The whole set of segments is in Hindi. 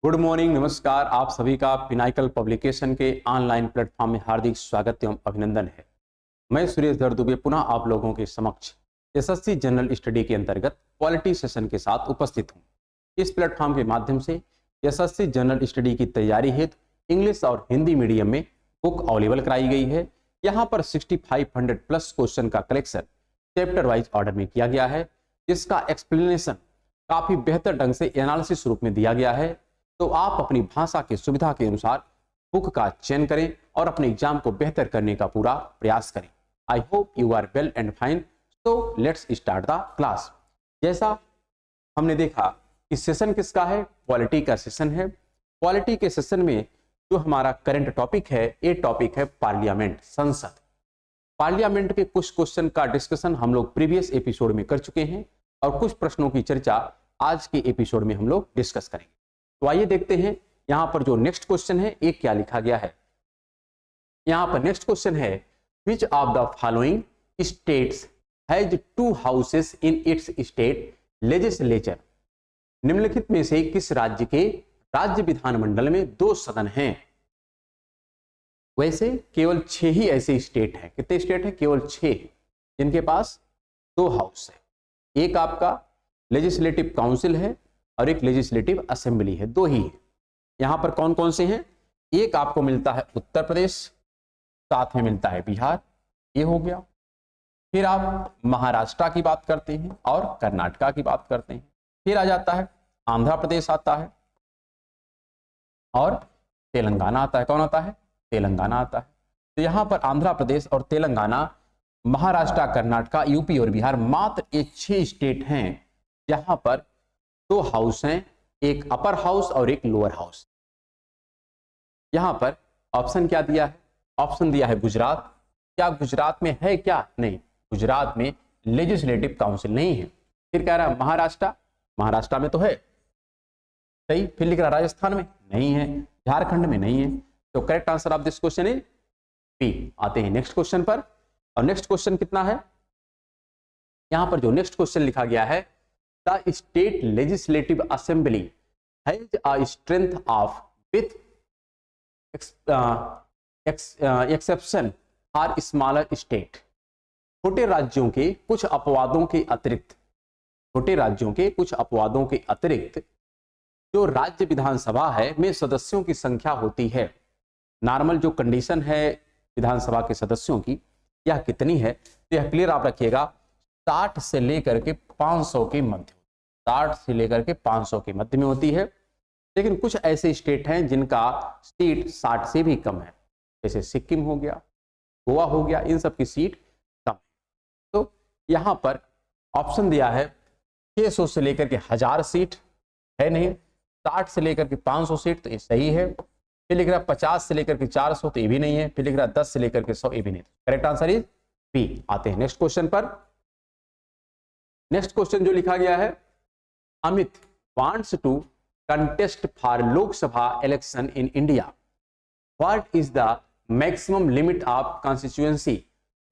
गुड मॉर्निंग, नमस्कार। आप सभी का पिनाकल पब्लिकेशन के ऑनलाइन प्लेटफॉर्म में हार्दिक स्वागत एवं अभिनंदन है। मैं सुरेश धर दुबे पुनः आप लोगों के समक्ष एसएससी जनरल स्टडी के अंतर्गत क्वालिटी सेशन के साथ उपस्थित हूं। इस प्लेटफॉर्म के माध्यम से एसएससी जनरल स्टडी की तैयारी हेतु इंग्लिश और हिंदी मीडियम में बुक अवेलेबल कराई गई है। यहाँ पर 6500 प्लस क्वेश्चन का कलेक्शन चैप्टर वाइज ऑर्डर में किया गया है, जिसका एक्सप्लेनेशन काफी बेहतर ढंग से एनालिसिस रूप में दिया गया है। तो आप अपनी भाषा की सुविधा के अनुसार बुक का चयन करें और अपने एग्जाम को बेहतर करने का पूरा प्रयास करें। I hope you are well and fine. तो लेट्स स्टार्ट द क्लास। जैसा हमने देखा कि सेशन किसका है, क्वालिटी का सेशन है। क्वालिटी के सेशन में जो हमारा करंट टॉपिक है, ये टॉपिक है पार्लियामेंट, संसद। पार्लियामेंट के कुछ क्वेश्चन का डिस्कशन हम लोग प्रीवियस एपिसोड में कर चुके हैं और कुछ प्रश्नों की चर्चा आज के एपिसोड में हम लोग डिस्कस करेंगे। तो आइए देखते हैं यहां पर जो नेक्स्ट क्वेश्चन है ये क्या लिखा गया है। यहां पर नेक्स्ट क्वेश्चन है, which of the following states has 2 houses in its state legislature. निम्नलिखित में से किस राज्य के राज्य विधानमंडल में 2 सदन हैं। वैसे केवल 6 ही ऐसे स्टेट हैं। कितने स्टेट हैं? केवल 6 जिनके पास 2 हाउस है। एक आपका लेजिस्लेटिव काउंसिल है और एक लेजिस्लेटिव असेंबली है, 2 ही है। यहां पर कौन कौन से हैं? एक आपको मिलता है उत्तर प्रदेश, साथ में मिलता है बिहार, ये हो गया। फिर आप महाराष्ट्र की बात करते हैं और कर्नाटका की बात करते हैं। फिर आ जाता है आंध्र प्रदेश आता है और तेलंगाना आता है। कौन आता है? तेलंगाना आता है। तो यहां पर आंध्र प्रदेश और तेलंगाना, महाराष्ट्र, कर्नाटका, यूपी और बिहार, मात्र ये 6 स्टेट हैं जहां पर 2 हाउस हैं, एक अपर हाउस और एक लोअर हाउस। यहां पर ऑप्शन क्या दिया है? ऑप्शन दिया है गुजरात। क्या गुजरात में है? क्या नहीं, गुजरात में लेजिस्लेटिव काउंसिल नहीं है। फिर कह रहा है महाराष्ट्र, महाराष्ट्र में तो है, सही। फिर लिख रहा राजस्थान में नहीं है, झारखंड में नहीं है। तो correct answer of this question is B. आते हैं नेक्स्ट क्वेश्चन पर। और नेक्स्ट क्वेश्चन कितना है? यहां पर जो नेक्स्ट क्वेश्चन लिखा गया है, The state legislative assembly has a strength of with exception for smaller state। छोटे राज्यों के कुछ अपवादों के अतिरिक्त, छोटे राज्यों के कुछ अपवादों के अतिरिक्त जो राज्य विधानसभा है में सदस्यों की संख्या होती है, नॉर्मल जो कंडीशन है विधानसभा के सदस्यों की, यह कितनी है? तो यह क्लियर आप रखिएगा, 60 से लेकर के 500 के मध्य, 60 से लेकर के 500 के मध्य में होती है। लेकिन कुछ ऐसे स्टेट हैं जिनका सीट 60 से भी कम है, जैसे सिक्किम हो गया, गोवा हो गया, इन सब की सीट कम है। तो यहां पर ऑप्शन दिया है 600 से लेकर के 1000 सीट है नहीं, 60 से लेकर के 500 सीट, तो ये सही है। फिर लिख रहा 50 से लेकर के 400, तो ये भी नहीं है। फिर लिख रहा 10 से लेकर के 100, ये भी नहीं। Correct answer is B. आते हैं नेक्स्ट क्वेश्चन पर। नेक्स्ट क्वेश्चन जो लिखा गया है, Amit wants to contest for Lok Sabha election in India. What is the maximum limit of constituency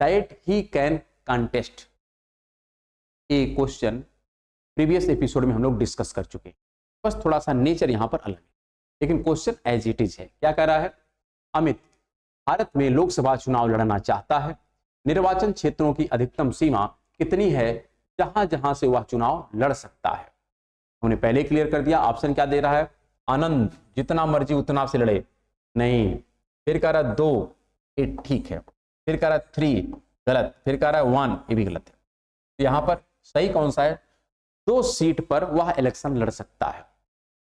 that he can contest? ये क्वेश्चन प्रीवियस एपिसोड में हम लोग डिस्कस कर चुके हैं, बस थोड़ा सा नेचर यहां पर अलग है, लेकिन क्वेश्चन एज इट इज है। क्या कह रहा है? अमित भारत में लोकसभा चुनाव लड़ना चाहता है। निर्वाचन क्षेत्रों की अधिकतम सीमा कितनी है जहां जहां से वह चुनाव लड़ सकता है? हमने पहले क्लियर कर दिया। ऑप्शन क्या दे रहा है? आनंद जितना मर्जी उतना से लड़े, नहीं। फिर कह रहा 2, ये ठीक है। फिर कह रहा 3, गलत। फिर कह रहा 1, ये भी गलत है। तो यहां पर सही कौन सा है? 2 सीट पर वह इलेक्शन लड़ सकता है।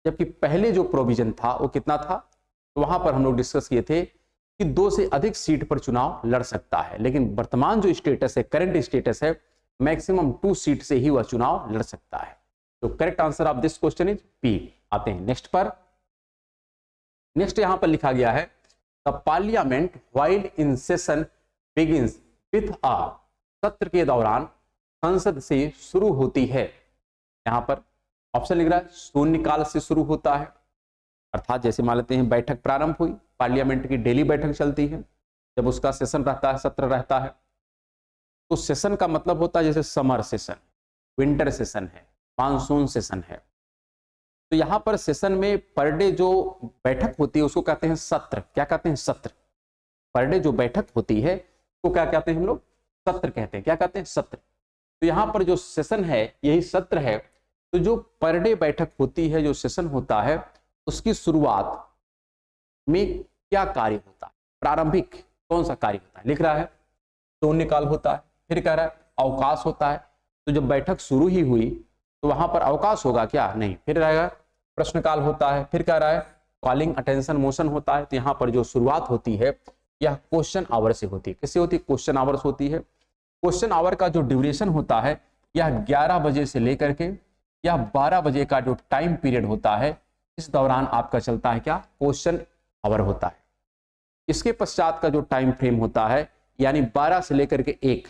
जबकि पहले जो प्रोविजन था वो कितना था? तो वहां पर हम लोग डिस्कस किए थे कि 2 से अधिक सीट पर चुनाव लड़ सकता है। लेकिन वर्तमान जो स्टेटस है, करंट स्टेटस है, मैक्सिमम 2 सीट से ही वह चुनाव लड़ सकता है। तो correct answer of this question is B. आते हैं नेक्स्ट पर। नेक्स्ट यहां पर लिखा गया है, the parliament while in session begins with a. सत्र के दौरान संसद से शुरू होती है। यहां पर ऑप्शन लिख रहा है शून्यकाल से शुरू होता है, अर्थात जैसे मान लेते हैं बैठक प्रारंभ हुई, पार्लियामेंट की डेली बैठक चलती है, जब उसका सेशन रहता है, सत्र रहता है, तो सेशन का मतलब होता है जैसे समर सेशन, विंटर सेशन है, मानसून सेशन है। तो तो यहाँ पर सेशन में पर डे जो बैठक होती है उसको कहते हैं सत्र। क्या कहते हैं? सत्र। पर डे जो बैठक होती है उसको क्या कहते हैं हम लोग? सत्र कहते हैं। क्या कहते हैं? सत्र। तो यहाँ पर जो सेशन है यही सत्र है। तो जो पर डे बैठक होती है, जो सेशन होता है, उसकी शुरुआत में क्या कार्य होता है? प्रारंभिक कौन सा कार्य होता है? लिख रहा है शून्यकाल होता है, फिर कह रहा है अवकाश होता है। तो जब बैठक शुरू ही हुई तो वहां पर अवकाश होगा क्या? नहीं। फिर रहेगा प्रश्नकाल होता है, फिर कह रहा है कॉलिंग अटेंशन मोशन होता है। तो यहाँ पर जो शुरुआत होती है यह क्वेश्चन आवर से होती है। किससे होती है? क्वेश्चन आवर्स होती है। क्वेश्चन आवर का जो ड्यूरेशन होता है यह 11 बजे से लेकर के या 12 बजे का जो टाइम पीरियड होता है, इस दौरान आपका चलता है क्या? क्वेश्चन आवर होता है। इसके पश्चात का जो टाइम फ्रेम होता है यानी 12 से लेकर के 1,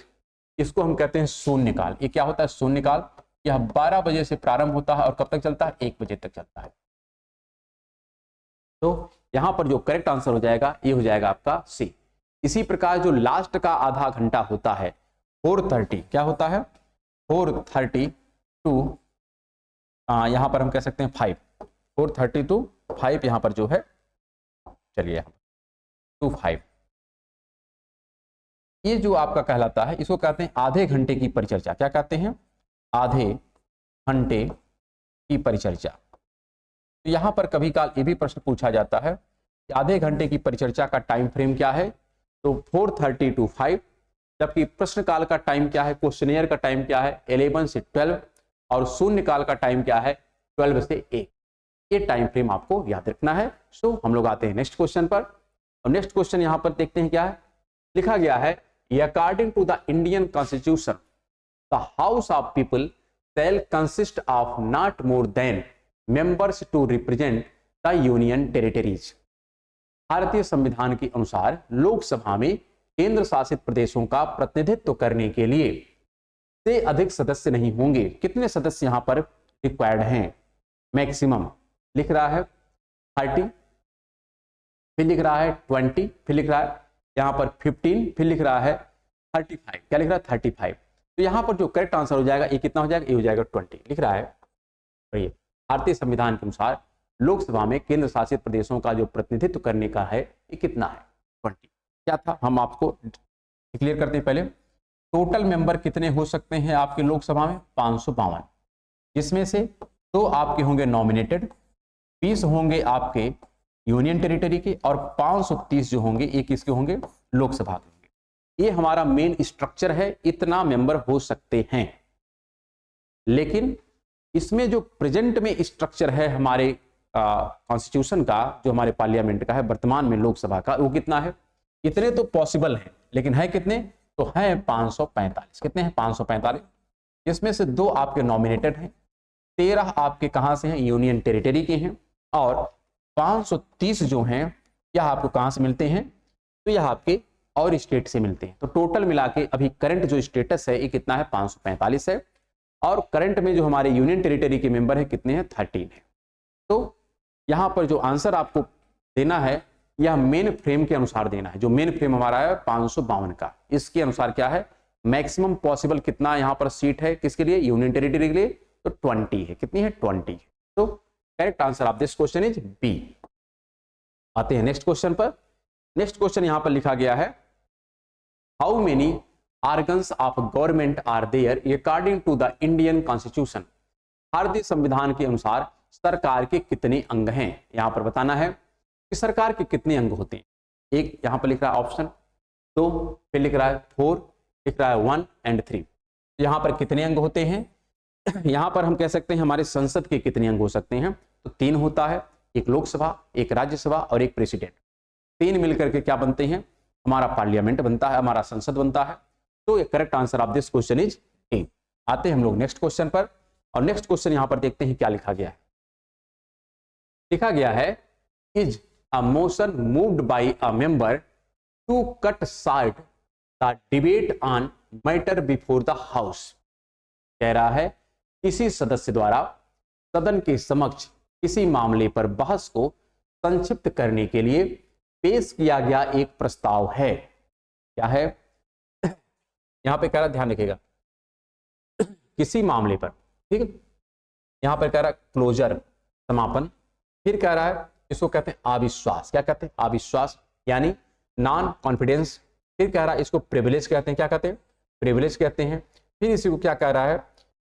इसको हम कहते हैं शून्यकाल। ये क्या होता है? शून्यकाल। यह 12 बजे से प्रारंभ होता है और कब तक चलता है? 1 बजे तक चलता है। तो यहां पर जो करेक्ट आंसर हो जाएगा ये हो जाएगा आपका सी। इसी प्रकार जो लास्ट का आधा घंटा होता है 4:30, क्या होता है? 4:30 टू यहां पर हम कह सकते हैं 5, 4:30 टू 5 यहां पर जो है, चलिए टू 5, ये जो आपका कहलाता है इसको कहते हैं आधे घंटे की परिचर्चा। क्या कहते हैं? आधे घंटे की परिचर्चा। तो यहां पर कभी काल ये भी प्रश्न पूछा जाता है कि आधे घंटे की परिचर्चा का टाइम फ्रेम क्या है? तो 4:30 टू 5, जबकि प्रश्नकाल का टाइम क्या है? क्वेश्चनियर का टाइम क्या है? 11 से 12, और शून्यकाल का टाइम क्या है? 12 से 1। ये टाइम फ्रेम आपको याद रखना है। सो हम लोग आते हैं नेक्स्ट क्वेश्चन पर। और नेक्स्ट क्वेश्चन यहां पर देखते हैं क्या है लिखा गया है। According to the Indian constitution the House of People shall consist of not more than members to represent the union territories। भारतीय संविधान के अनुसार लोकसभा में केंद्र शासित प्रदेशों का प्रतिनिधित्व करने के लिए से अधिक सदस्य नहीं होंगे। कितने सदस्य यहां पर रिक्वायर्ड हैं? मैक्सिमम लिख रहा है 30, फिर लिख रहा है 20, फिर लिख रहा है यहां पर 15, फिर लिख रहा है 35। क्या लिख रहा है? 35। तो यहां पर जो करेक्ट आंसर हो जाएगा ये कितना हो जाएगा? ये हो जाएगा 20। लिख रहा है भारतीय संविधान के अनुसार लोकसभा में केंद्र शासित प्रदेशों का जो प्रतिनिधित्व करने का है ये कितना है? 20। क्या था? हम आपको क्लियर करते हैं। पहले टोटल मेंबर कितने हो सकते हैं आपके लोकसभा में? 552, जिसमें से 2 आपके होंगे नॉमिनेटेड, 20 होंगे आपके यूनियन टेरिटरी के, और 530 जो होंगे ये किसके होंगे? लोकसभा के। ये हमारा मेन स्ट्रक्चर है, इतना मेंबर हो सकते हैं। लेकिन इसमें जो प्रेजेंट में स्ट्रक्चर है हमारे कॉन्स्टिट्यूशन का, जो हमारे पार्लियामेंट का है वर्तमान में लोकसभा का, वो कितना है? इतने तो पॉसिबल हैं, लेकिन है कितने? तो है 545। कितने हैं? 545। इसमें से 2 आपके नॉमिनेटेड हैं, 13 आपके कहां से हैं? यूनियन टेरिटरी के हैं, और 530 जो हैं यह आपको कहां से मिलते हैं? तो यह आपके और स्टेट से मिलते हैं। तो टोटल मिला के अभी करंट जो स्टेटस है ये कितना है? 545 है। और करंट में जो हमारे यूनियन टेरिटरी के मेंबर है कितने हैं? 13 है। तो यहां पर जो आंसर आपको देना है यह मेन फ्रेम के अनुसार देना है। जो मेन फ्रेम हमारा है 552 का, इसके अनुसार क्या है? मैक्सिमम पॉसिबल कितना यहां पर सीट है किसके लिए? यूनियन टेरिटरी के लिए। तो 20 है। कितनी है? 20 है। तो correct answer of this question is B. आते हैं नेक्स्ट क्वेश्चन पर। नेक्स्ट क्वेश्चन यहां पर लिखा गया है how many organs of government are there according to the Indian constitution. भारतीय संविधान के अनुसार सरकार के कितने अंग हैं? यहां पर बताना है कि सरकार के कितने अंग होते हैं। एक यहां पर लिख रहा है ऑप्शन 2, फिर लिख रहा है 4, लिख रहा है 1 एंड 3। यहां पर कितने अंग होते हैं? यहां पर हम कह सकते हैं हमारे संसद के कितने अंग हो सकते हैं? तो 3 होता है, एक लोकसभा, एक राज्यसभा और एक प्रेसिडेंट। 3 मिलकर के क्या बनते हैं? हमारा पार्लियामेंट बनता है, हमारा संसद बनता है। तो ये correct answer of this question is a. आते हैं हम लोग नेक्स्ट क्वेश्चन पर। और नेक्स्ट क्वेश्चन यहां पर देखते हैं क्या लिखा गया है। लिखा गया है is a motion moved by a member to cut short the debate on matter before the house. कह रहा है किसी सदस्य द्वारा सदन के समक्ष किसी मामले पर बहस को संक्षिप्त करने के लिए पेश किया गया एक प्रस्ताव है। क्या है? यहां पे कह रहा, ध्यान रखिएगा, किसी मामले पर, ठीक है। यहां पर कह रहा क्लोजर, समापन। फिर कह रहा है इसको कहते हैं अविश्वास। क्या कहते हैं? अविश्वास, यानी नॉन कॉन्फिडेंस। फिर कह रहा है इसको प्रिविलेज कहते हैं। क्या कहते हैं? प्रिविलेज कहते हैं। फिर इसी को क्या कह रहा है?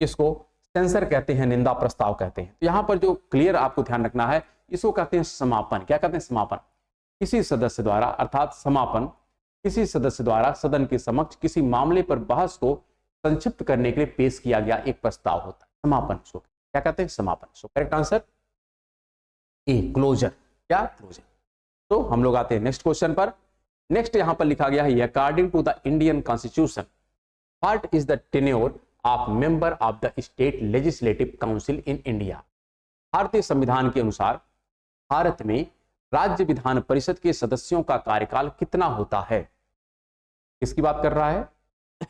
इसको सेंसर कहते हैं, निंदा प्रस्ताव कहते हैं। तो यहाँ पर जो क्लियर आपको ध्यान रखना है, इसको कहते हैं समापन। क्या कहते हैं? समापन। किसी सदस्य द्वारा, अर्थात समापन किसी सदस्य द्वारा सदन के समक्ष किसी मामले पर बहस को संक्षिप्त करने के लिए पेश किया गया एक प्रस्ताव होता है, समापन। सो क्या कहते हैं? समापन। So correct answer A, closure. क्या? क्लोजर। तो हम लोग आते हैं नेक्स्ट क्वेश्चन पर। नेक्स्ट यहां पर लिखा गया है, according to the Indian constitution what is the tenure of member of the state legislative council in India. भारतीय संविधान के अनुसार भारत में राज्य विधान परिषद के सदस्यों का कार्यकाल कितना होता है? किसकी बात कर रहा है?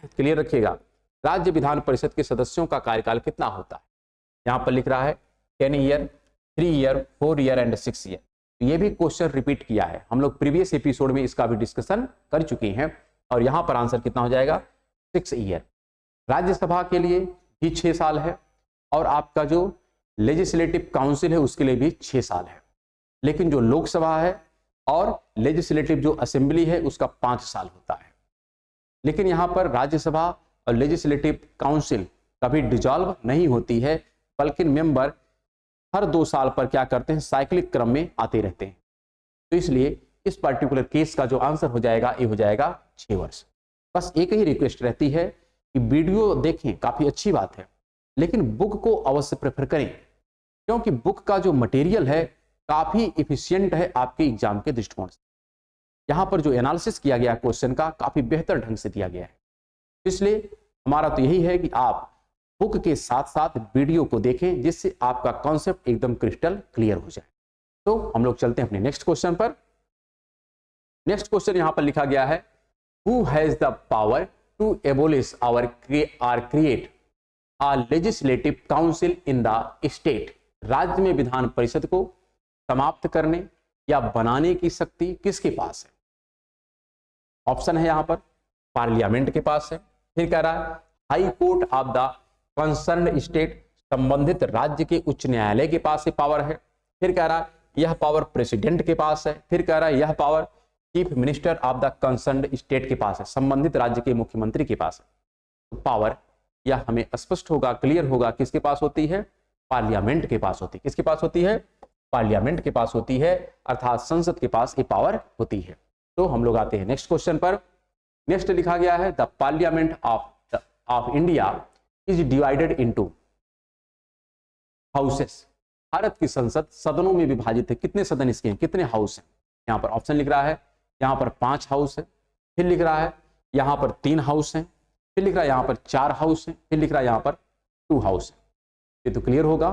क्लियर रखिएगा। राज्य विधान परिषद के सदस्यों का कार्यकाल कितना होता है? यहां पर लिख रहा है 10 year, 3 year, 4 year and 6 year. ये भी क्वेश्चन रिपीट किया है, हम लोग प्रीवियस एपिसोड में इसका भी डिस्कशन कर चुके हैं। और यहां पर आंसर कितना हो जाएगा? 6 ईयर। राज्यसभा के लिए भी 6 साल है, और आपका जो लेजिस्लेटिव काउंसिल है उसके लिए भी 6 साल है। लेकिन जो लोकसभा है और लेजिस्लेटिव जो असेंबली है उसका 5 साल होता है। लेकिन यहां पर राज्यसभा और लेजिस्लेटिव काउंसिल कभी डिसॉल्व नहीं होती है, बल्कि मेंबर हर 2 साल पर क्या करते हैं? साइक्लिक क्रम में आते रहते हैं। तो इसलिए इस पर्टिकुलर केस का जो आंसर हो जाएगा, ये हो जाएगा 6 वर्ष। बस एक ही रिक्वेस्ट रहती है कि वीडियो देखें, काफी अच्छी बात है, लेकिन बुक को अवश्य प्रेफर करें, क्योंकि बुक का जो मटेरियल है काफी इफिशियंट है आपके एग्जाम के दृष्टिकोण से। यहाँ पर जो एनालिसिस किया गया क्वेश्चन का काफी बेहतर ढंग से दिया गया है। इसलिए हमारा तो यही है कि आप बुक के साथ साथ वीडियो को देखें, जिससे आपका कॉन्सेप्ट एकदम क्रिस्टल क्लियर हो जाए। तो हम लोग चलते हैं अपने नेक्स्ट क्वेश्चन पर। नेक्स्ट क्वेश्चन यहां पर लिखा गया है, who has the power to abolish or create a legislative council in the state. राज्य में विधान परिषद को समाप्त करने या बनाने की शक्ति किसके पास है? ऑप्शन है यहां पर पार्लियामेंट के पास है। फिर कह रहा है high court of the concerned state, संबंधित राज्य के उच्च न्यायालय के पास ये पावर है। फिर कह रहा है यह पावर प्रेसिडेंट के पास है। फिर कह रहा है यह power chief minister of the concerned state के पास है, संबंधित राज्य के मुख्यमंत्री के पास है। तो पावर यह हमें स्पष्ट होगा, क्लियर होगा, किसके पास होती है? पार्लियामेंट के पास होती है। किसके पास होती है? पार्लियामेंट के पास होती है, अर्थात संसद के पास ये पावर होती है। तो हम लोग आते हैं नेक्स्ट क्वेश्चन पर। नेक्स्ट लिखा गया है, the parliament of India is divided into houses. Bharat की संसद सदनों में विभाजित है। कितने सदन इसके हैं? कितने हाउस हैं? यहाँ पर ऑप्शन लिख रहा है, यहाँ पर 5 हाउस है। फिर लिख रहा है यहाँ पर 3 हाउस हैं। फिर लिख रहा है यहाँ पर 4 हाउस हैं। फिर लिख रहा है यहाँ पर 2 हाउस है। ये तो क्लियर होगा,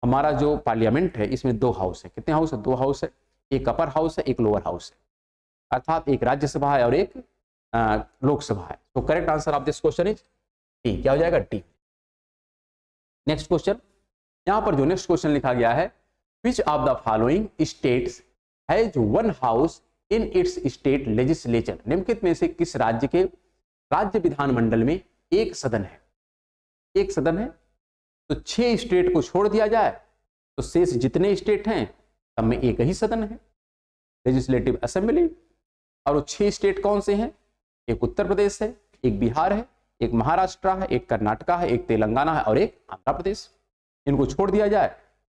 हमारा जो पार्लियामेंट है इसमें 2 हाउस है। कितने हाउस है? 2 हाउस है। एक अपर हाउस है, एक लोअर हाउस है, अर्थात एक राज्यसभा है और एक लोकसभा है। तो correct answer of this question is D. क्या हो जाएगा? डी। नेक्स्ट क्वेश्चन, यहां पर जो नेक्स्ट क्वेश्चन लिखा गया है, which of the following states has 1 house in its state legislature. निम्नलिखित में से किस राज्य के राज्य विधानमंडल में एक सदन है? एक सदन है। तो 6 स्टेट को छोड़ दिया जाए तो शेष जितने स्टेट हैं सब में एक ही सदन है, लेजिस्लेटिव असेंबली। और वो 6 स्टेट कौन से हैं? एक उत्तर प्रदेश है, एक बिहार है, एक महाराष्ट्र है, एक कर्नाटका है, एक तेलंगाना है और एक आंध्र प्रदेश। इनको छोड़ दिया जाए,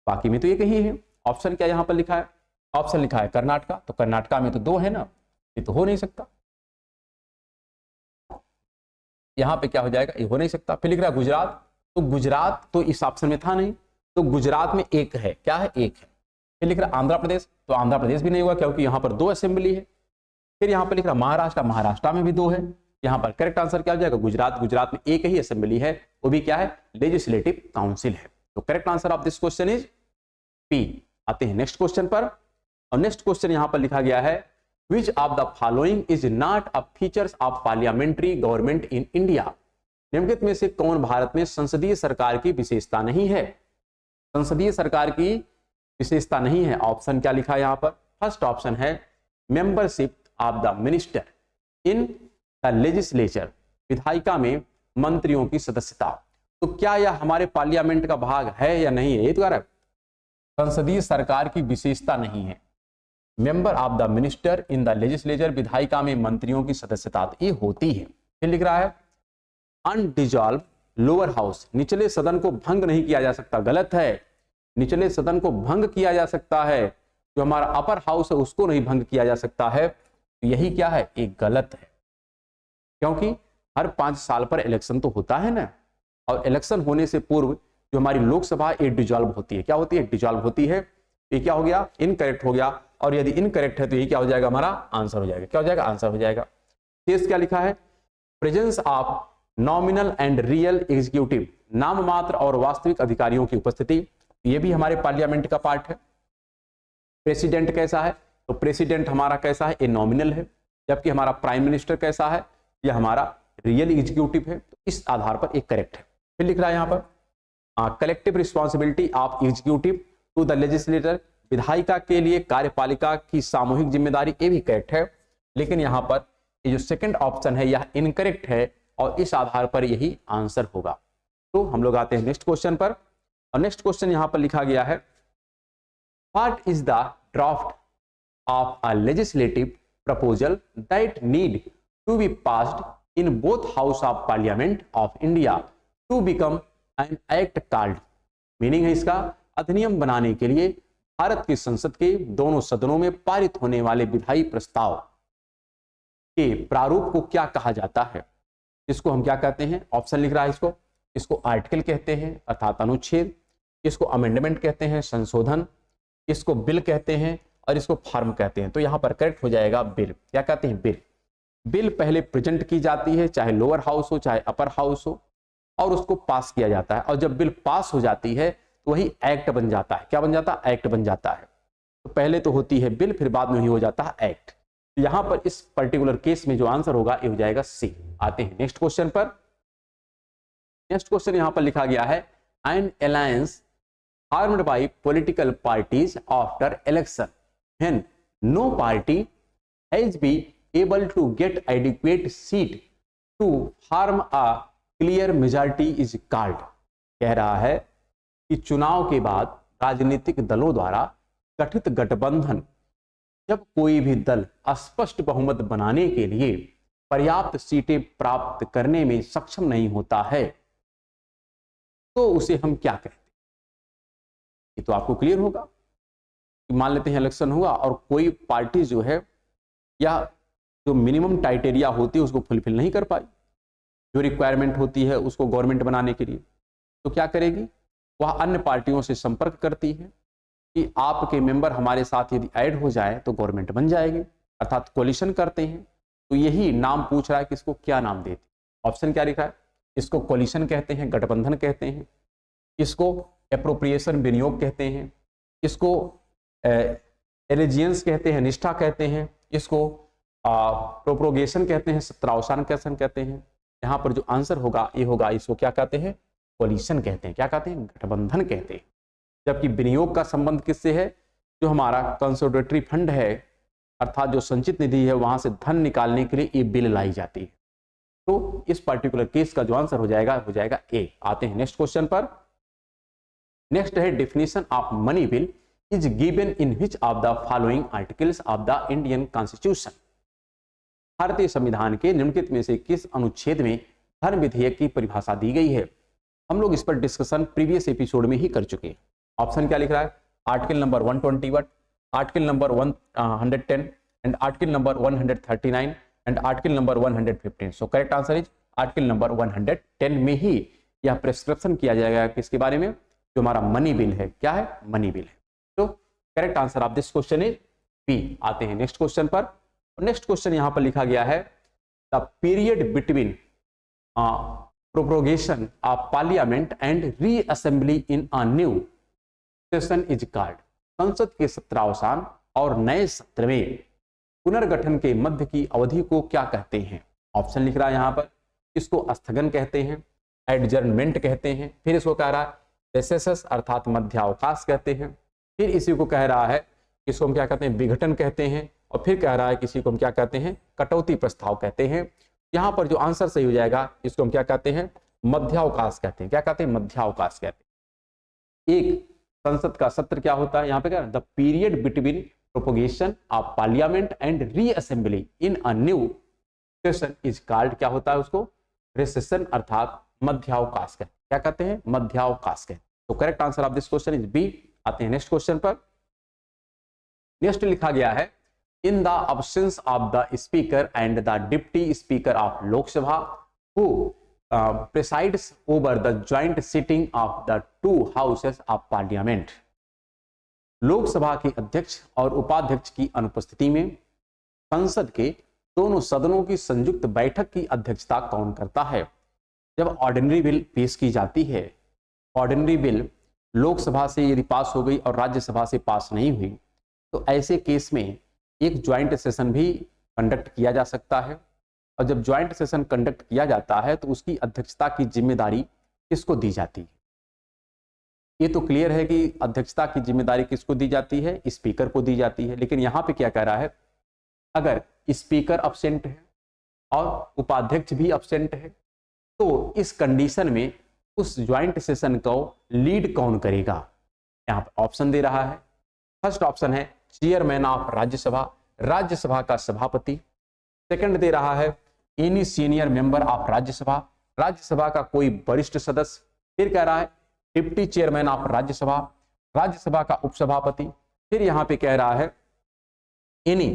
बाकी में तो एक ही है। ऑप्शन क्या यहां पर लिखा है? ऑप्शन लिखा है कर्नाटका। तो कर्नाटका में तो 2 है ना, ये तो हो नहीं सकता। यहां पे क्या हो जाएगा? ये हो नहीं सकता। फिर लिख रहा है गुजरात। तो गुजरात तो इस ऑप्शन में था नहीं, तो गुजरात में एक है। क्या है? एक है। फिर लिख रहा आंध्र प्रदेश। तो आंध्र प्रदेश भी नहीं हुआ, क्योंकि यहां पर 2 असेंबली है। फिर यहां पर लिख रहा महाराष्ट्र। महाराष्ट्र में भी 2 है। यहां पर करेक्ट आंसर क्या हो जाएगा? गुजरात। गुजरात में एक ही असेंबली है, वो भी क्या है? लेजिस्लेटिव काउंसिल है। तो correct answer of this question is P. आते हैं नेक्स्ट क्वेश्चन पर। और नेक्स्ट क्वेश्चन यहां पर लिखा गया है, which of the following is not a features of parliamentary government in India. निम्नलिखित में से कौन भारत में संसदीय सरकार की विशेषता नहीं है? संसदीय सरकार की विशेषता नहीं है। ऑप्शन क्या लिखा है यहां पर? फर्स्ट ऑप्शन है membership of the minister in the legislature. विधायिका में मंत्रियों की सदस्यता। तो क्या यह हमारे पार्लियामेंट का भाग है या नहीं है? ये तो कह रहा है संसदीय सरकार की विशेषता नहीं है। Member of the minister in the legislature, विधायिका में मंत्रियों की सदस्यता ये होती है। फिर लिख रहा है अनडिजॉल्व लोअर हाउस, निचले सदन को भंग नहीं किया जा सकता, गलत है। निचले सदन को भंग किया जा सकता है, जो हमारा अपर हाउस है उसको नहीं भंग किया जा सकता है। तो यही क्या है, एक गलत है, क्योंकि हर 5 साल पर इलेक्शन तो होता है ना, और इलेक्शन होने से पूर्व जो हमारी लोकसभा ये डिजॉल्व होती है। क्या होती है, डिजॉल्व होती है। ये क्या हो गया, इनकरेक्ट हो गया, और यदि इनकरेक्ट है तो ये क्या हो जाएगा, हमारा आंसर हो जाएगा। क्या हो जाएगा, आंसर हो जाएगा। केस क्या लिखा है, presence of nominal and real executive, नाम मात्र और वास्तविक अधिकारियों की उपस्थिति, ये भी हमारे पार्लियामेंट का पार्ट है। प्रेसिडेंट कैसा है, तो प्रेसिडेंट हमारा कैसा है, ये नॉमिनल है, जबकि हमारा प्राइम मिनिस्टर कैसा है, यह हमारा रियल एग्जीक्यूटिव है। तो इस आधार पर एक करेक्ट है। फिर लिख रहा है यहाँ पर collective responsibility of executive to the legislator, विधायिका के लिए कार्यपालिका की सामूहिक जिम्मेदारी, ये भी करेक्ट है। लेकिन यहाँ पर ये जो सेकंड ऑप्शन है यह इनकरेक्ट है, और इस आधार पर यही आंसर होगा। तो हम लोग आते हैं नेक्स्ट क्वेश्चन पर, और नेक्स्ट क्वेश्चन यहाँ पर लिखा गया है what is the draft of a legislative proposal that need to be passed in both house of parliament of India to become an act called, meaning है इसका, अधिनियम बनाने के लिए भारत की संसद के दोनों सदनों में पारित होने वाले विधायी प्रस्ताव के प्रारूप को क्या कहा जाता है। इसको हम क्या कहते हैं, ऑप्शन लिख रहा है इसको आर्टिकल कहते हैं अर्थात अनुच्छेद, इसको अमेंडमेंट कहते हैं संशोधन, इसको बिल कहते हैं, और इसको फॉर्म कहते हैं। तो यहाँ पर करेक्ट हो जाएगा बिल। क्या कहते हैं, बिल। बिल पहले प्रेजेंट की जाती है, चाहे लोअर हाउस हो चाहे अपर हाउस हो, और उसको पास किया जाता है, और जब बिल पास हो जाती है तो वही एक्ट बन जाता है। क्या बन जाता है, एक्ट बन जाता है। तो पहले तो होती है बिल, फिर बाद में ही हो जाता है एक्ट। यहां पर इस पर्टिकुलर केस में जो आंसर होगा ये हो जाएगा सी। आते हैं नेक्स्ट क्वेश्चन पर। नेक्स्ट क्वेश्चन यहां पर लिखा गया है N alliance formed by political parties after election when no party has been able to get adequate seat to form a clear majority is called, कह रहा है कि चुनाव के बाद राजनीतिक दलों द्वारा गठित गठबंधन जब कोई भी दल स्पष्ट बहुमत बनाने के लिए पर्याप्त सीटें प्राप्त करने में सक्षम नहीं होता है तो उसे हम क्या कहते हैं। ये तो आपको क्लियर होगा कि मान लेते हैं इलेक्शन हुआ और कोई पार्टी जो है या जो मिनिमम क्राइटेरिया होती है उसको फुलफिल नहीं कर पाई, जो रिक्वायरमेंट होती है उसको गवर्नमेंट बनाने के लिए, तो क्या करेगी, वह अन्य पार्टियों से संपर्क करती है कि आपके मेंबर हमारे साथ यदि ऐड हो जाए तो गवर्नमेंट बन जाएगी, अर्थात कोलिशन करते हैं। तो यही नाम पूछ रहा है कि इसको क्या नाम देते हैं। ऑप्शन क्या लिखा है, इसको कोलिशन कहते हैं, गठबंधन कहते हैं, इसको एप्रोप्रिएशन विनियोग कहते हैं, इसको एलिजियंस कहते हैं, निष्ठा कहते हैं, इसको प्रोप्रोगेशन कहते हैं, सत्रावसान कहते हैं। यहाँ पर जो आंसर होगा ये होगा, इसको क्या कहते हैं, कोलिशन कहते हैं। क्या कहते हैं, गठबंधन कहते हैं। जबकि विनियोग का संबंध किससे है, जो हमारा कंसोलिडेटरी फंड है अर्थात जो संचित निधि है वहां से धन निकालने के लिए ये बिल लाई जाती है। तो इस पर्टिकुलर केस का जो आंसर हो जाएगा ए। आते हैं नेक्स्ट क्वेश्चन पर। नेक्स्ट है definition of money bill is given in which of the following articles of the Indian constitution. भारतीय संविधान के निम्नलिखित में से किस अनुच्छेद में धन विधेयक की परिभाषा दी गई है। हम लोग इस पर डिस्कशन प्रीवियस एपिसोड में ही कर चुके हैं। ऑप्शन क्या लिख रहा है, article number 121, article number 110 and article number 139 and article number 115। So correct answer is article number 110 में ही यह प्रिस्क्रिप्शन किया जाएगा किसके बारे में, जो हमारा मनी बिल है। क्या है, मनी बिल है। तो correct answer of this question is B. आते हैं नेक्स्ट क्वेश्चन पर। नेक्स्ट क्वेश्चन यहां पर लिखा गया है the period between prorogation of parliament and reassembly in a new session is called. संसद के सत्रावसान और नए सत्र में पुनर्गठन के मध्य की अवधि को क्या कहते हैं। ऑप्शन लिख रहा है यहाँ पर, इसको स्थगन कहते हैं, एडजर्नमेंट कहते हैं, फिर इसको कह रहा है रेसेस अर्थात मध्यावकाश कहते हैं, फिर इसी को कह रहा है इसको हम क्या कहते हैं, विघटन कहते हैं, और फिर कह रहा है किसी को हम क्या कहते हैं, कटौती प्रस्ताव कहते हैं। यहाँ पर जो आंसर सही हो जाएगा इसको हम क्या कहते हैं, मध्यावकाश कहते हैं। क्या कहते हैं, मध्यावकाश कहते हैं। एक संसद का सत्र क्या होता है, यहाँ पे क्या, the period between propagation of parliament and reassembly in a new session is called, क्या होता है उसको, रिसेशन, अर्थात मध्यावकाश कहते हैं। क्या कहते हैं, मध्यावकाश कहते हैं। तो correct answer of this question is B. आते हैं नेक्स्ट क्वेश्चन पर। नेक्स्ट लिखा गया है, in the absence of the speaker and the deputy speaker of Lok Sabha who presides over the joint sitting of the two houses of parliament. Lok Sabha के अध्यक्ष और उपाध्यक्ष की अनुपस्थिति में संसद के दोनों सदनों की संयुक्त बैठक की अध्यक्षता कौन करता है। जब ऑर्डिनरी बिल पेश की जाती है, ऑर्डिनरी बिल लोकसभा से यदि पास हो गई और राज्यसभा से पास नहीं हुई, तो ऐसे केस में एक ज्वाइंट सेशन भी कंडक्ट किया जा सकता है। और जब ज्वाइंट सेशन कंडक्ट किया जाता है तो उसकी अध्यक्षता की जिम्मेदारी किसको दी जाती है। ये तो क्लियर है कि अध्यक्षता की जिम्मेदारी किसको दी जाती है, स्पीकर को दी जाती है। लेकिन यहाँ पे क्या कह रहा है, अगर स्पीकर अब्सेंट है और उपाध्यक्ष भी अब्सेंट है, तो इस कंडीशन में उस ज्वाइंट सेशन को लीड कौन करेगा। यहाँ पर ऑप्शन दे रहा है। फर्स्ट ऑप्शन है चेयरमैन ऑफ राज्यसभा, राज्यसभा का सभापति। सेकंड दे रहा है any senior member of Rajya Sabha, Rajya Sabha का कोई वरिष्ठ सदस्य। फिर कह रहा है deputy chairman of Rajya Sabha, Rajya Sabha का उपसभापति। फिर यहाँ पे कह रहा है any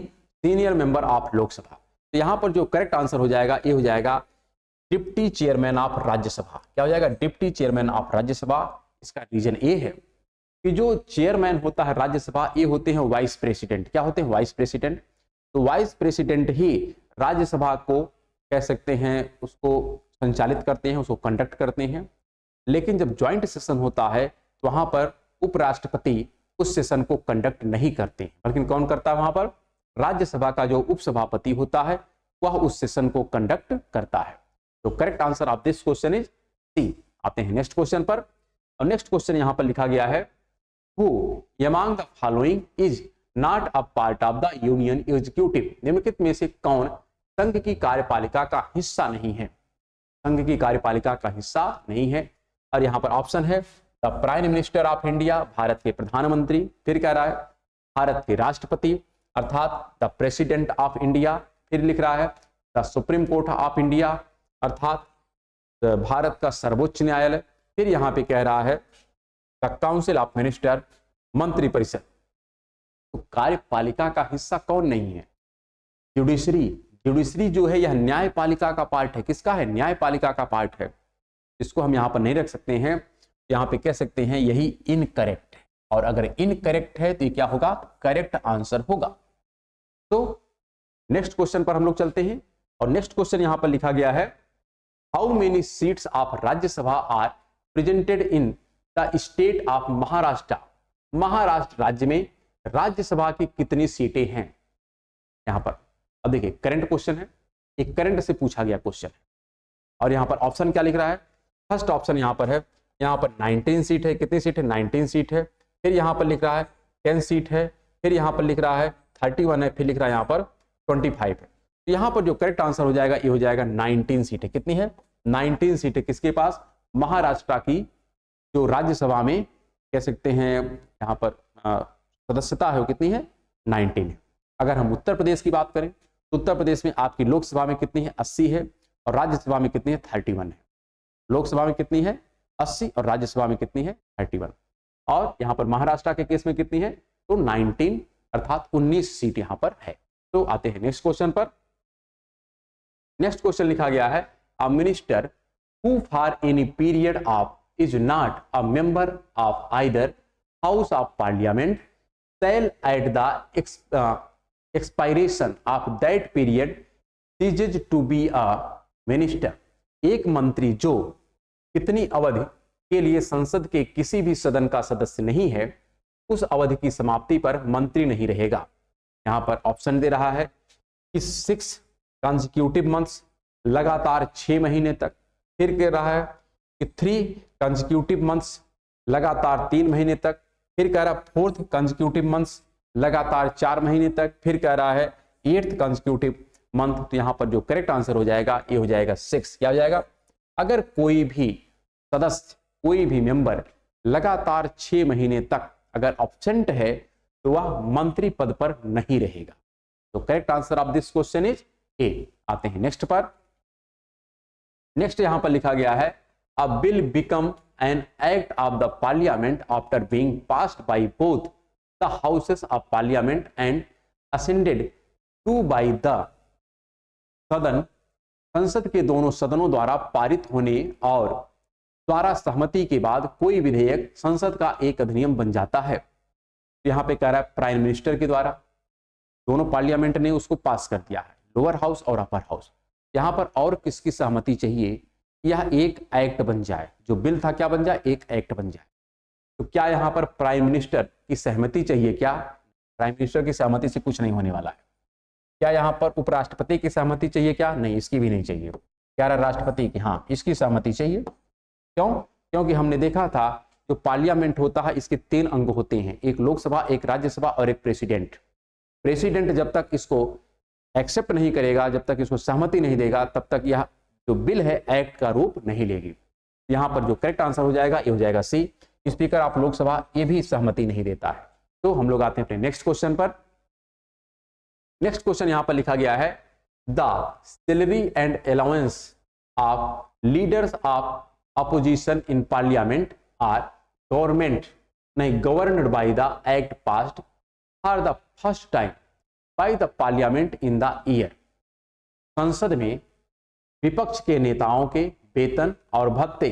senior member of Lok Sabha. तो यहाँ पर जो करेक्ट आंसर हो जाएगा, ये हो जाएगा डिप्टी चेयरमैन ऑफ राज्यसभा। क्या हो जाएगा, डिप्टी चेयरमैन ऑफ राज्यसभा। इसका रीजन ये है कि जो चेयरमैन होता है राज्यसभा, ये होते हैं वाइस प्रेसिडेंट। क्या होते हैं, वाइस प्रेसिडेंट। तो वाइस प्रेसिडेंट ही राज्यसभा को कह सकते हैं, उसको संचालित करते हैं, उसको कंडक्ट करते हैं। लेकिन जब ज्वाइंट सेशन होता है तो वहां पर उपराष्ट्रपति उस सेशन को कंडक्ट नहीं करते, बल्कि कौन करता है, वहां पर राज्यसभा का जो उपसभापति होता है वह उस सेशन को कंडक्ट करता है। तो correct answer of this question is C. आते हैं नेक्स्ट क्वेश्चन पर। और नेक्स्ट क्वेश्चन यहां पर लिखा गया है, who among the following is not a part of the union executive. निम्नलिखित में से कौन संघ की कार्यपालिका का हिस्सा नहीं है, संघ की कार्यपालिका का हिस्सा नहीं है। और यहाँ पर ऑप्शन है the prime minister of India, Bharat के प्रधानमंत्री। फिर कह रहा है भारत के राष्ट्रपति अर्थात द प्रेसिडेंट ऑफ इंडिया। फिर लिख रहा है the supreme court of India अर्थात भारत का सर्वोच्च न्यायालय। फिर यहाँ पे कह रहा है द काउंसिल ऑफ मिनिस्टर, मंत्रिपरिषद। तो कार्यपालिका का हिस्सा कौन नहीं है, जुडिशरी। जुडिशरी जो है यह न्यायपालिका का पार्ट है। किसका है, न्यायपालिका का पार्ट है। इसको हम यहाँ पर नहीं रख सकते हैं, यहाँ पे कह सकते हैं यही इनकरेक्ट है। और अगर इनकरेक्ट है तो ये क्या होगा, करेक्ट आंसर होगा। तो नेक्स्ट क्वेश्चन पर हम लोग चलते हैं। और नेक्स्ट क्वेश्चन यहाँ पर लिखा गया है, how many seats of Rajya Sabha are presented in the state of Maharashtra. Maharashtra राज्य में राज्यसभा की कितनी सीटें हैं। यहाँ पर अब देखिए करंट क्वेश्चन है, एक करंट से पूछा गया क्वेश्चन है। और यहाँ पर ऑप्शन क्या लिख रहा है, फर्स्ट ऑप्शन यहाँ पर है, यहाँ पर 19 सीट है। कितनी सीट है, 19 सीट है। फिर यहाँ पर लिख रहा है 10 सीट है। फिर यहाँ पर लिख रहा है 31 है। फिर लिख रहा है यहाँ पर 25 है। तो यहाँ पर जो करेक्ट आंसर हो जाएगा, ये हो जाएगा 19 सीटें। कितनी है, 19 सीटें किसके पास, महाराष्ट्र की जो राज्यसभा में कह सकते हैं यहाँ पर सदस्यता है वो कितनी है, 19 है। अगर हम उत्तर प्रदेश की बात करें तो उत्तर प्रदेश में आपकी लोकसभा में कितनी है, 80 है। और राज्यसभा में कितनी है, 31 है। लोकसभा में कितनी है, 80 और राज्यसभा में कितनी है, 31। और यहाँ पर महाराष्ट्र के केस में कितनी है, तो 19 अर्थात 19 सीट यहाँ पर है। तो आते हैं नेक्स्ट क्वेश्चन पर। नेक्स्ट क्वेश्चन लिखा गया है, a minister who for any period of is not a member of either house of parliament shall at the expiration of that period ceases to be a minister। एक मंत्री जो कितनी अवधि के लिए संसद के किसी भी सदन का सदस्य नहीं है, उस अवधि की समाप्ति पर मंत्री नहीं रहेगा। यहाँ पर ऑप्शन दे रहा है कि 6 कंसेक्यूटिव मंथ्स, लगातार 6 महीने तक। फिर कह रहा है कि 3 कंसेक्यूटिव मंथ्स, लगातार 3 महीने तक। फिर कह रहा है 4th कंसेक्यूटिव मंथ्स, लगातार 4 महीने तक। फिर कह रहा है 8th कंसेक्यूटिव मंथ। तो यहाँ पर जो करेक्ट आंसर हो जाएगा, ये हो जाएगा 6। क्या हो जाएगा, अगर कोई भी सदस्य, कोई भी मेंबर लगातार 6 महीने तक अगर एब्सेंट है तो वह मंत्री पद पर नहीं रहेगा। तो correct answer of this question is a. आते हैं नेक्स्ट पर। नेक्स्ट यहां पर लिखा गया है a bill become an act of the parliament after being passed by both the houses of parliament and assented to by the sadan. संसद के दोनों सदनों द्वारा पारित होने और द्वारा सहमति के बाद कोई विधेयक संसद का एक अधिनियम बन जाता है। यहां पे कह रहा है प्राइम मिनिस्टर के द्वारा, दोनों पार्लियामेंट ने उसको पास कर दिया है, लोअर हाउस और अपर हाउस। यहां पर और किसकी सहमति चाहिए? यह एक एक्ट बन जाए, जो बिल था क्या बन जाए? एक एक्ट बन जाए। तो क्या यहां पर प्राइम मिनिस्टर की सहमति चाहिए? क्या प्राइम मिनिस्टर की सहमति से कुछ नहीं होने वाला है। क्या यहां पर उपराष्ट्रपति की सहमति चाहिए? क्या नहीं, इसकी भी नहीं चाहिए। क्या रहा राष्ट्रपति की? हाँ, इसकी सहमति चाहिए। क्यों? क्योंकि हमने देखा था जो पार्लियामेंट होता है इसके 3 अंग होते हैं, एक लोकसभा, एक राज्यसभा और एक प्रेसिडेंट। प्रेसिडेंट जब तक इसको एक्सेप्ट नहीं करेगा, जब तक इसको सहमति नहीं देगा, तब तक यह जो बिल है एक्ट का रूप नहीं लेगी। यहां पर जो करेक्ट आंसर हो जाएगा ये हो जाएगा सी, स्पीकर ऑफ लोकसभा, ये भी सहमति नहीं देता है। तो हम लोग आते हैं अपने नेक्स्ट क्वेश्चन पर। नेक्स्ट क्वेश्चन यहां पर लिखा गया है the salary and allowance of leaders of opposition in parliament are governed by the act passed for the first time by the parliament in the year. संसद में विपक्ष के नेताओं के वेतन और भत्ते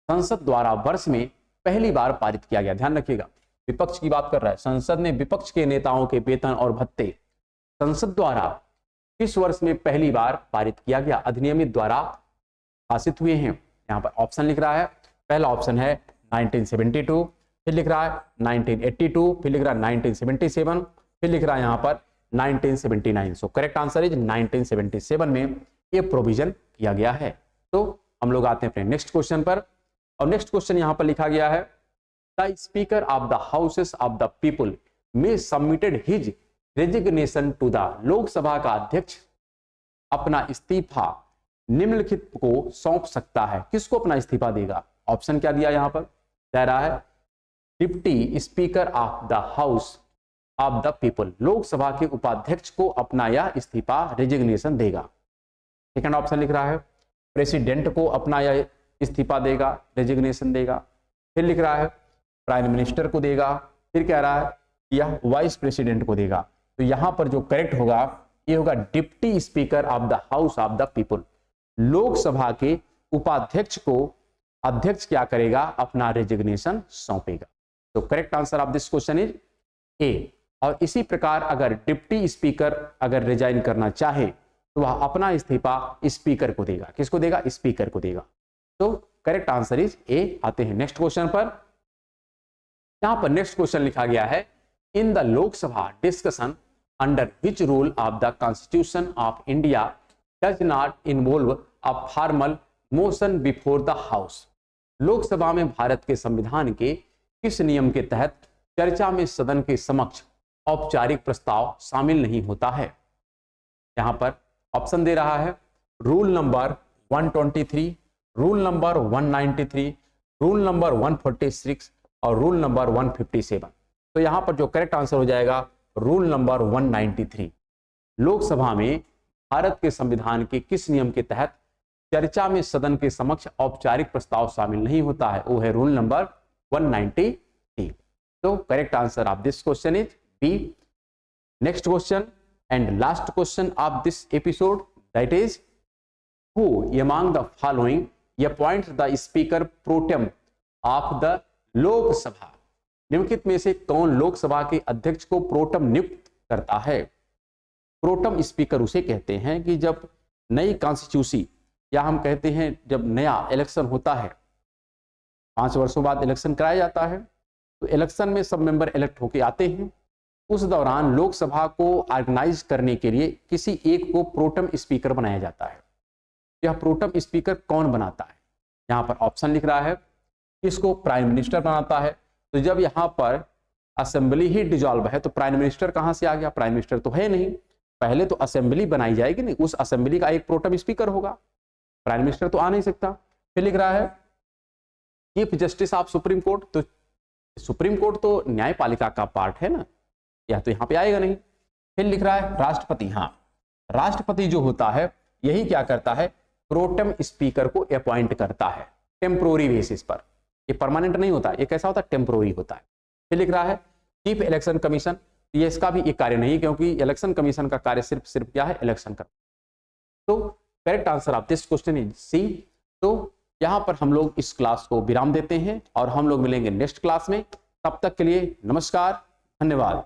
संसद द्वारा वर्ष में पहली बार पारित किया गया। ध्यान रखिएगा, विपक्ष की बात कर रहा है। संसद ने विपक्ष के नेताओं के वेतन और भत्ते संसद द्वारा किस वर्ष में पहली बार पारित किया गया, अधिनियमित द्वारा पासित हुए हैं। यहाँ पर ऑप्शन लिख रहा है, पहला ऑप्शन है 1972, फिर लिख रहा है 1982, फिर लिख रहा है 1977, फिर लिख रहा है यहाँ पर 1979। सो करेक्ट आंसर इज 1977 में ये प्रोविजन किया गया है। तो हम लोग आते हैं अपने नेक्स्ट क्वेश्चन पर, और नेक्स्ट क्वेश्चन यहाँ पर लिखा गया है the speaker of the houses of the people में submitted his resignation to the. Lok Sabha का अध्यक्ष अपना इस्तीफा निम्नलिखित को सौंप सकता है। किसको अपना इस्तीफा देगा? ऑप्शन क्या दिया यहाँ पर? कह रहा है deputy speaker of the House of the people, Lok Sabha के उपाध्यक्ष को अपना यह इस्तीफा रेजिग्नेशन देगा। सेकंड ऑप्शन लिख रहा है प्रेसिडेंट को अपना यह इस्तीफा देगा, रेजिग्नेशन देगा। फिर लिख रहा है प्राइम मिनिस्टर को देगा, फिर कह रहा है यह वाइस प्रेसिडेंट को देगा। तो यहां पर जो करेक्ट होगा ये होगा deputy speaker of the House of the people. Lok Sabha के उपाध्यक्ष को अध्यक्ष क्या करेगा? अपना रेजिग्नेशन सौंपेगा। तो correct answer of this question is a. और इसी प्रकार अगर डिप्टी स्पीकर अगर रिजाइन करना चाहे तो वह अपना इस्तीफा स्पीकर को देगा। किसको देगा? स्पीकर को देगा। तो करेक्ट आंसर इज ए। आते हैं नेक्स्ट क्वेश्चन पर। यहां पर नेक्स्ट क्वेश्चन लिखा गया है in the Lok Sabha discussion under which rule of the constitution of India does not involve a formal motion before the house. Lok Sabha में भारत के संविधान के किस नियम के तहत चर्चा में सदन के समक्ष औपचारिक प्रस्ताव शामिल नहीं होता है? यहां पर ऑप्शन दे रहा है rule number 123, rule number 193, rule number 146 और रूल नंबर 157। तो यहां पर जो करेक्ट आंसर हो जाएगा रूल नंबर 193। लोकसभा में भारत के संविधान के किस नियम के तहत चर्चा में सदन के समक्ष औपचारिक प्रस्ताव शामिल नहीं होता है? वो है रूल नंबर 193। तो correct answer of this question is B. Next question and last question of this episode, that is who among the following appoints the speaker pro tem of the Lok Sabha. निम्नलिखित में से कौन लोकसभा के अध्यक्ष को प्रोटम नियुक्त करता है? प्रोटम स्पीकर उसे कहते हैं कि जब नई कॉन्स्टिट्यूसी या हम कहते हैं जब नया इलेक्शन होता है, 5 वर्षों बाद इलेक्शन कराया जाता है, तो इलेक्शन में सब मेंबर इलेक्ट होके आते हैं। उस दौरान लोकसभा को ऑर्गेनाइज करने के लिए किसी एक को प्रोटम स्पीकर बनाया जाता है। यह प्रोटम स्पीकर कौन बनाता है? यहाँ पर ऑप्शन लिख रहा है इसको प्राइम मिनिस्टर बनाता है। तो जब यहाँ पर असेंबली ही डिजॉल्व है तो प्राइम मिनिस्टर कहाँ से आ गया? प्राइम मिनिस्टर तो है नहीं, पहले तो असेंबली बनाई जाएगी, नहीं उस असेंबली का एक प्रोटम स्पीकर होगा, प्राइम मिनिस्टर तो आ नहीं सकता। फिर लिख रहा है chief justice of supreme court, तो सुप्रीम कोर्ट तो न्यायपालिका का पार्ट है ना, या तो यहाँ पे आएगा नहीं। फिर लिख रहा है राष्ट्रपति। हाँ, राष्ट्रपति जो होता है यही क्या करता है, प्रोटेम स्पीकर को अपॉइंट करता है टेम्पोररी बेसिस पर। ये परमानेंट नहीं होता, ये कैसा होता है, टेम्पोररी होता है। फिर लिख रहा है चीफ इलेक्शन कमीशन, ये इसका भी एक कार्य नहीं, क्योंकि इलेक्शन कमीशन का कार्य सिर्फ क्या है, इलेक्शन करना। तो correct answer of this question is C. तो यहां पर हम लोग इस क्लास को विराम देते हैं और हम लोग मिलेंगे नेक्स्ट क्लास में। तब तक के लिए नमस्कार, धन्यवाद।